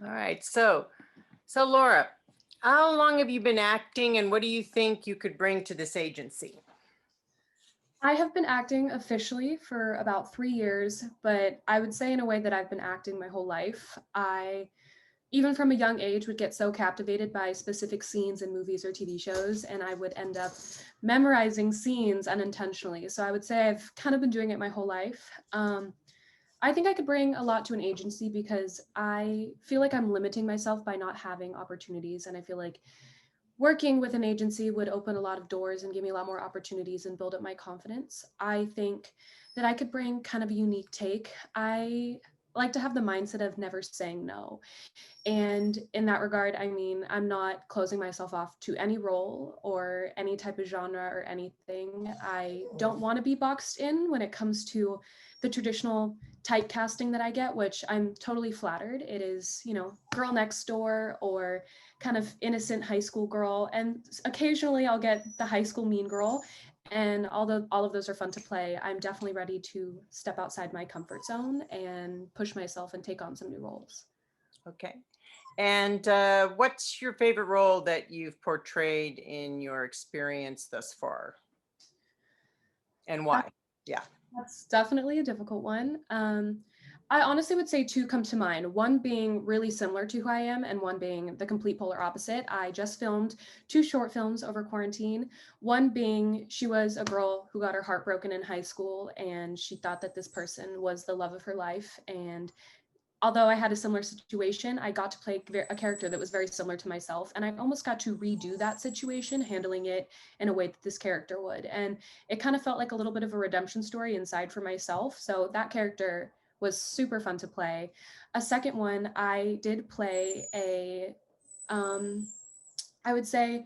All right. So Laura, how long have you been acting and what do you think you could bring to this agency? I have been acting officially for about 3 years, but I would say in a way that I've been acting my whole life. Even from a young age, would get so captivated by specific scenes in movies or TV shows, and I would end up memorizing scenes unintentionally. So I would say I've kind of been doing it my whole life. I think I could bring a lot to an agency because I feel like I'm limiting myself by not having opportunities, and I feel like working with an agency would open a lot of doors and give me a lot more opportunities and build up my confidence. I think that I could bring kind of a unique take. I like to have the mindset of never saying no. And in that regard, I mean, I'm not closing myself off to any role or any type of genre or anything. I don't want to be boxed in when it comes to the traditional typecasting that I get, which I'm totally flattered. It is, girl next door or kind of innocent high school girl. And occasionally I'll get the high school mean girl. And although all of those are fun to play, I'm definitely ready to step outside my comfort zone and push myself and take on some new roles. Okay. And what's your favorite role that you've portrayed in your experience thus far and That, why? Yeah. that's definitely a difficult one. I honestly would say two come to mind, one being really similar to who I am, and one being the complete polar opposite. I just filmed two short films over quarantine. One being she was a girl who got her heart broken in high school, and she thought that this person was the love of her life. And although I had a similar situation, I got to play a character that was very similar to myself. And I almost got to redo that situation, handling it in a way that this character would. And it kind of felt like a little bit of a redemption story inside for myself. So that character was super fun to play. A second one, I did play I would say,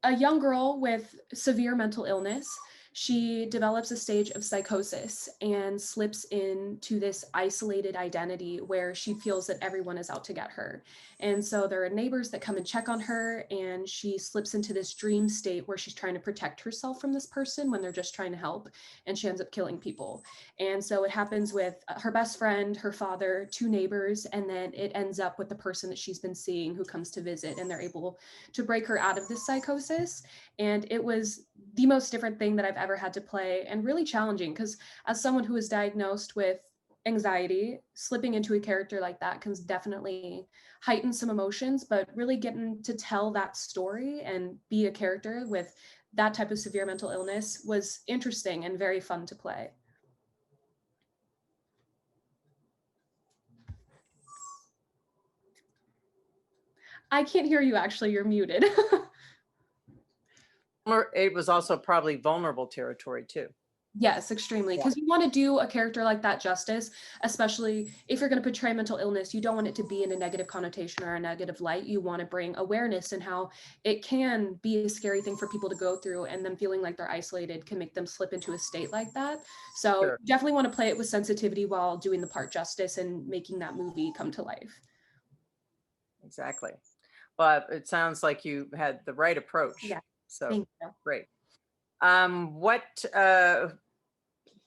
a young girl with severe mental illness. She develops a stage of psychosis and slips into this isolated identity where she feels that everyone is out to get her. And so there are neighbors that come and check on her, and she slips into this dream state where she's trying to protect herself from this person when they're just trying to help, and she ends up killing people. And so it happens with her best friend, her father, two neighbors, and then it ends up with the person that she's been seeing who comes to visit, and they're able to break her out of this psychosis. And it was the most different thing that I've ever had to play, and really challenging because as someone who is diagnosed with anxiety, slipping into a character like that can definitely heighten some emotions, but really getting to tell that story and be a character with that type of severe mental illness was interesting and very fun to play. I can't hear you, actually, you're muted. Or it was also probably vulnerable territory too. Yes, extremely. Yeah. Because you want to do a character like that justice, especially if you're going to portray mental illness. You don't want it to be in a negative connotation or a negative light. You want to bring awareness and how it can be a scary thing for people to go through, and them feeling like they're isolated can make them slip into a state like that. So Sure. definitely want to play it with sensitivity while doing the part justice and making that movie come to life. Exactly. But it sounds like you had the right approach. Yeah, So thank you. great. What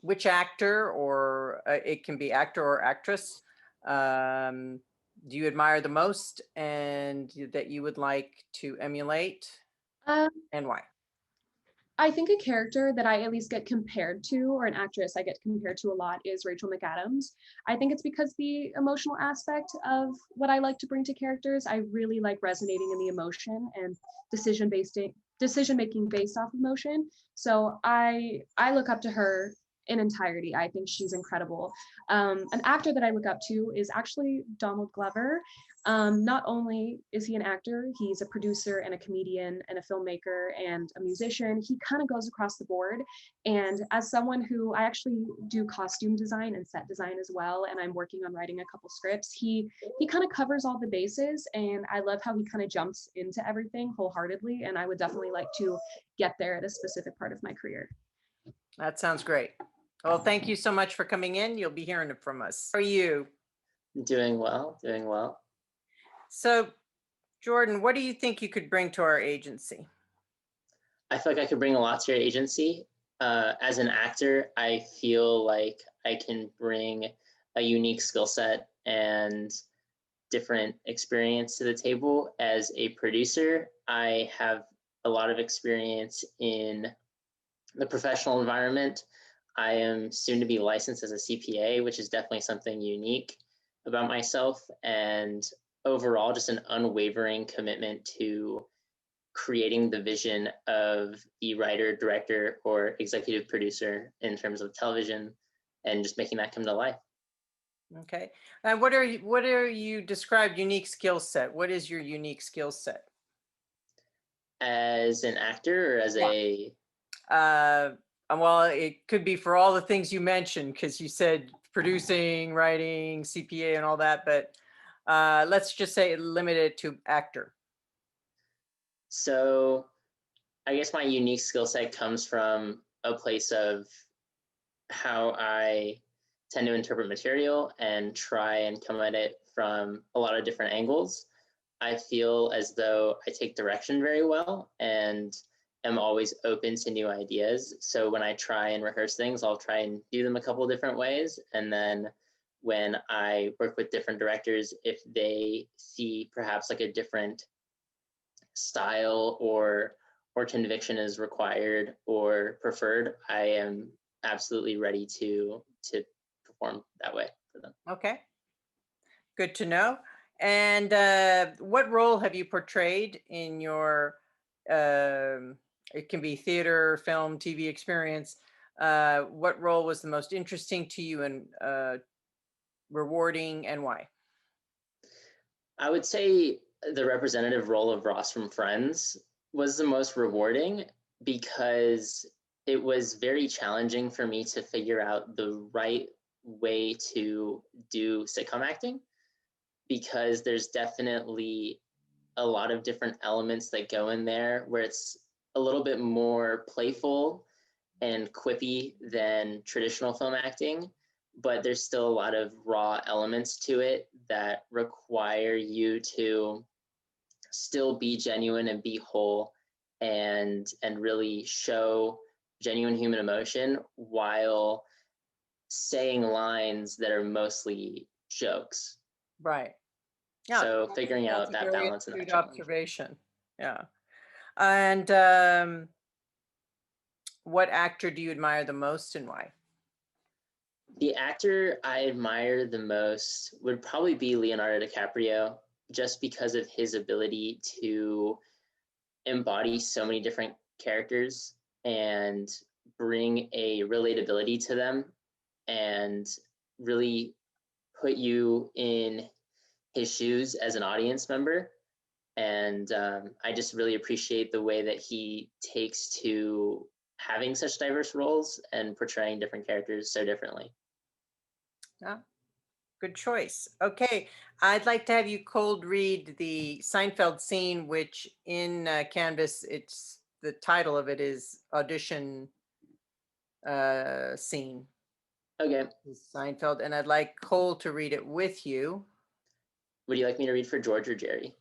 which actor or it can be actor or actress um, do you admire the most and that you would like to emulate Um, and why? I think a character that I at least get compared to, or an actress I get compared to a lot, is Rachel McAdams. I think it's because the emotional aspect of what I like to bring to characters, I really like resonating in the emotion and decision making based off emotion. So I look up to her in entirety. I think she's incredible. An actor that I look up to is actually Donald Glover. Not only is he an actor, he's a producer and a comedian and a filmmaker and a musician. He kind of goes across the board. And as someone who I actually do costume design and set design as well, and I'm working on writing a couple scripts, he kind of covers all the bases, and I love how he kind of jumps into everything wholeheartedly. And I would definitely like to get there at a specific part of my career. That sounds great. Well, thank you so much for coming in. You'll be hearing it from us. How are you? Doing well, doing well. So Jordan, what do you think you could bring to our agency? I feel like I could bring a lot to your agency. As an actor, I feel like I can bring a unique skill set and different experience to the table. As a producer, I have a lot of experience in the professional environment. I am soon to be licensed as a CPA, which is definitely something unique about myself, and overall just an unwavering commitment to creating the vision of the writer, director, or executive producer in terms of television, and just making that come to life. Okay. What are you described unique skill set? What is your unique skill set? As an actor or as a Well, it could be for all the things you mentioned, because you said producing, writing, CPA, and all that. But let's just say limit it to actor. So I guess my unique skill set comes from a place of how I tend to interpret material and try and come at it from a lot of different angles. I feel as though I take direction very well and am always open to new ideas. So when I try and rehearse things, I'll try and do them a couple different ways. And then when I work with different directors, if they see perhaps like a different style or conviction is required or preferred, I am absolutely ready to perform that way for them. Okay. Good to know. And what role have you portrayed in your, it can be theater, film, TV experience? What role was the most interesting to you and rewarding, and why? I would say the representative role of Ross from Friends was the most rewarding, because it was very challenging for me to figure out the right way to do sitcom acting, because there's definitely a lot of different elements that go in there where it's a little bit more playful and quippy than traditional film acting, but there's still a lot of raw elements to it that require you to still be genuine and be whole and really show genuine human emotion while saying lines that are mostly jokes. Right. Yeah. So figuring That's out a that very balance and that astute challenge. observation. Yeah. And what actor do you admire the most, and why? The actor I admire the most would probably be Leonardo DiCaprio, just because of his ability to embody so many different characters and bring a relatability to them and really put you in his shoes as an audience member. And I just really appreciate the way that he takes to having such diverse roles and portraying different characters so differently. Yeah. Good choice. Okay, I'd like to have you cold read the Seinfeld scene, which in Canvas, it's the title of it is audition scene. Okay. Seinfeld, and I'd like Cole to read it with you. Would you like me to read for George or Jerry?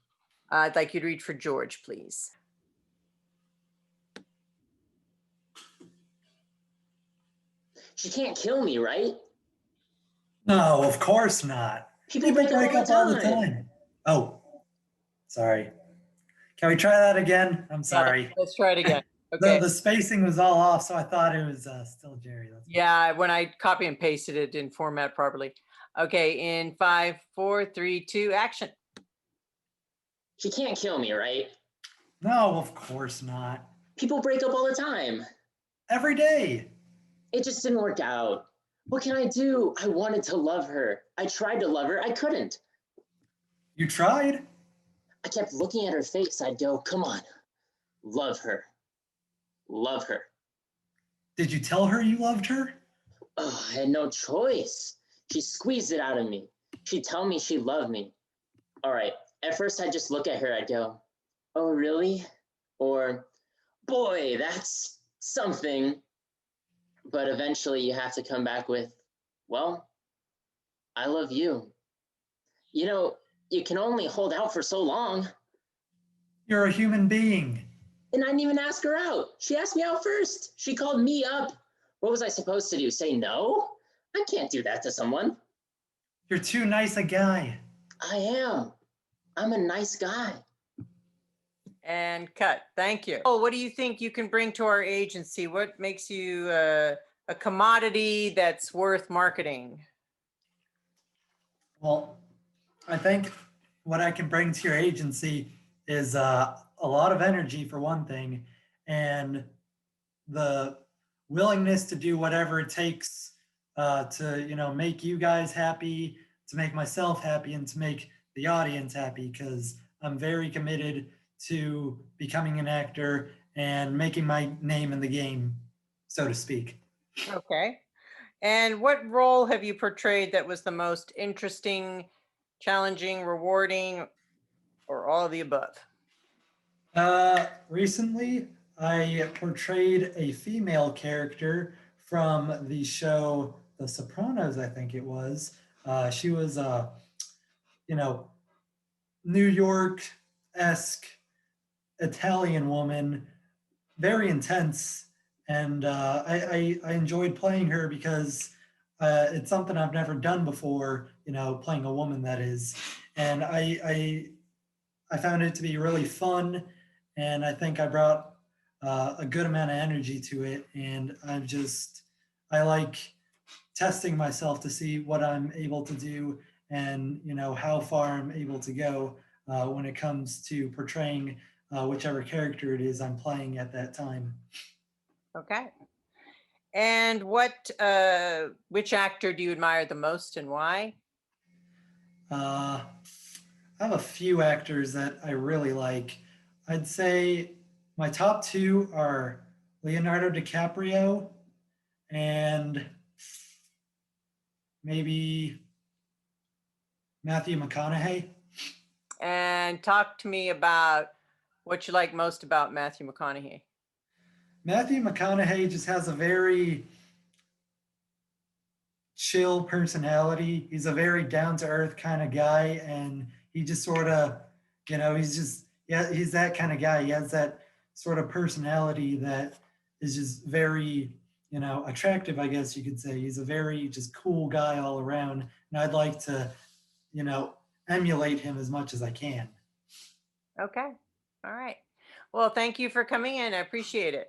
I'd like you to read for George, please. She can't kill me, right? No, of course not. People break up all the time. Oh, sorry. Can we try that again? I'm Yeah, sorry. let's try it again. Okay. The spacing was all off, so I thought it was still Jerry. Yeah, when I copy and pasted it, didn't format properly. Okay, in 5, 4, 3, 2, action. She can't kill me, right? No, of course not. People break up all the time. Every day. It just didn't work out. What can I do? I wanted to love her. I tried to love her. I couldn't. You tried? I kept looking at her face. I'd go, come on, love her. Love her. Did you tell her you loved her? Oh, I had no choice. She squeezed it out of me. She'd tell me she loved me. All right. At first, I'd just look at her. I'd go, oh, really? Or, boy, that's something. But eventually, you have to come back with, well, I love you. You know, you can only hold out for so long. You're a human being. And I didn't even ask her out. She asked me out first. She called me up. What was I supposed to do? Say no? I can't do that to someone. You're too nice a guy. I am. I'm a nice guy. And cut. Thank you. Oh, what do you think you can bring to our agency? What makes you a commodity that's worth marketing? Well, I think what I can bring to your agency is a lot of energy for one thing, and the willingness to do whatever it takes to make you guys happy, to make myself happy, and to make the audience happy. Because I'm very committed to becoming an actor and making my name in the game, so to speak. Okay. And what role have you portrayed that was the most interesting, challenging, rewarding, or all of the above? Recently, I portrayed a female character from the show The Sopranos, I think it was. She was a, you know, New York-esque Italian woman, very intense, and I enjoyed playing her because it's something I've never done before. Playing a woman, that is, and I found it to be really fun, and I think I brought a good amount of energy to it. And I like testing myself to see what I'm able to do, and how far I'm able to go when it comes to portraying whichever character it is I'm playing at that time. Okay. And which actor do you admire the most and why? I have a few actors that I really like. I'd say my top two are Leonardo DiCaprio and maybe Matthew McConaughey. And talk to me about what you like most about Matthew McConaughey. Matthew McConaughey just has a very chill personality. He's a very down to earth kind of guy, and he just sort of, he's that kind of guy. He has that sort of personality that is just very, attractive, I guess you could say. He's a very just cool guy all around, and I'd like to, emulate him as much as I can. Okay. All right. Well, thank you for coming in. I appreciate it.